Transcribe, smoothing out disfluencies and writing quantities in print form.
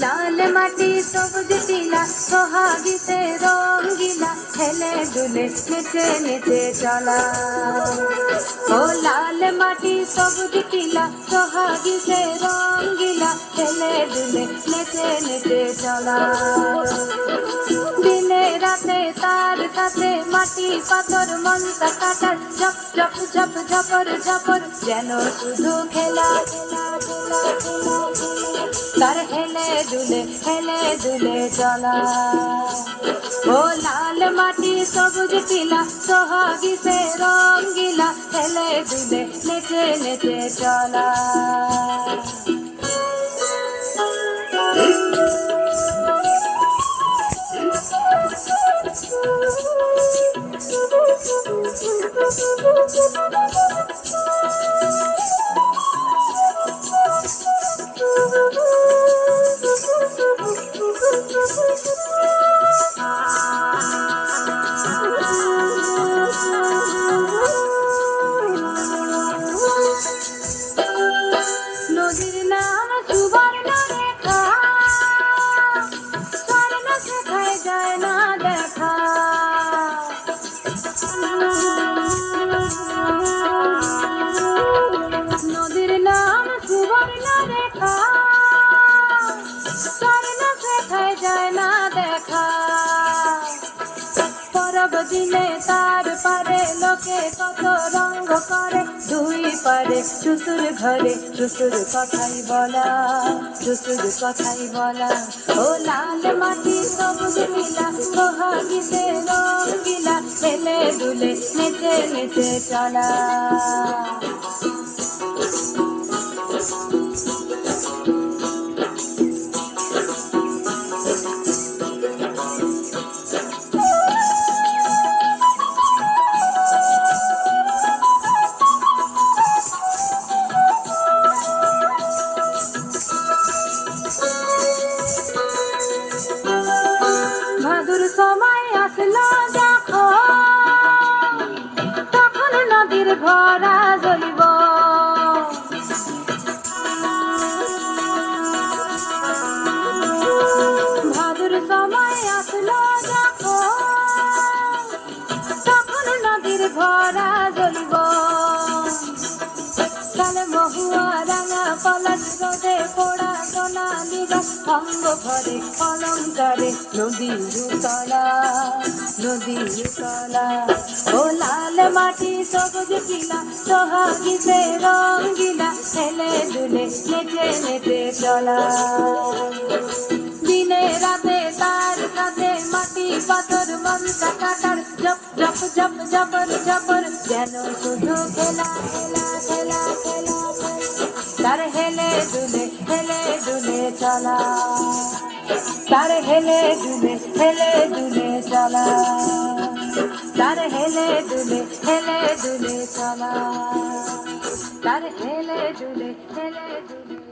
লাল মাটি সবুজ টিলা সোহাগীতে রঙ্গিলা হেলে দুলে নেচে নেচে চলা। ও লাল মাটি সবুজ টিলা সোহাগীতে রঙ্গিলা হেলে দুলে নেচে নেচে চলা। দিনে রাতে তার সাথে মাটি পাথর মনটা কাটার ঝপ ঝপ ঝপ ঝপর ঝপর যেন শুধু খেলা খেলা খেলা খেলা খেলা। তার হেলে দুলে চলা। ও লাল মাটি সবুজ টিলা সোহাগী সে রঙ্গিলা হেলে দুলে নেচে নেচে চলা। নদীর নাম সুবর্ণরেখা, স্বর্ণ শেখায় যায় না দেখা। নদীর নাম সুবর্ণরেখা, স্বর্ণ শেখায় যায় না দেখা। পরব দিনে তার পারে লোকে কত রঙ্গ করে, দুই পারে শ্বশুর ঘরে শ্বশুর কথাই বলা, শ্বশুর কথাই বলা। ও লাল মাটি সবুজ নীলা সোহাগীতে রঙ্গিলা হেলে দুলে নেচে নেচে চলা। ভাদুর সময় আসলো যখন, তখন নদীর ভরা জ্বলিব। ভাদুর সময় আসলো যখন, তখন নদীর ভরা জ্বলিব। কালে মহুয়া রাঙা পলাশ রোদে পোড়া সোনালি গাছ অঙ্গ ভরে অলঙ্কারে নদীর তলা, নদীর তলা। ও লাল মাটি সবুজ টিলা সোহাগীতে রঙ্গিলা হেলে দুলে নেচে নেচে চলা। দিনে রাতে তার সাথে মাটি পাথর মনটা কাটার ঝপ ঝপ ঝপ ঝপর ঝপর যেন শুধু খেলা খেলা খেলা খেলা খেলা। তার হেলে দুলে চলা, তার হেলে দুলে চলা, তার হেলে দুলে চলা, তার হেলে দুলে চলা।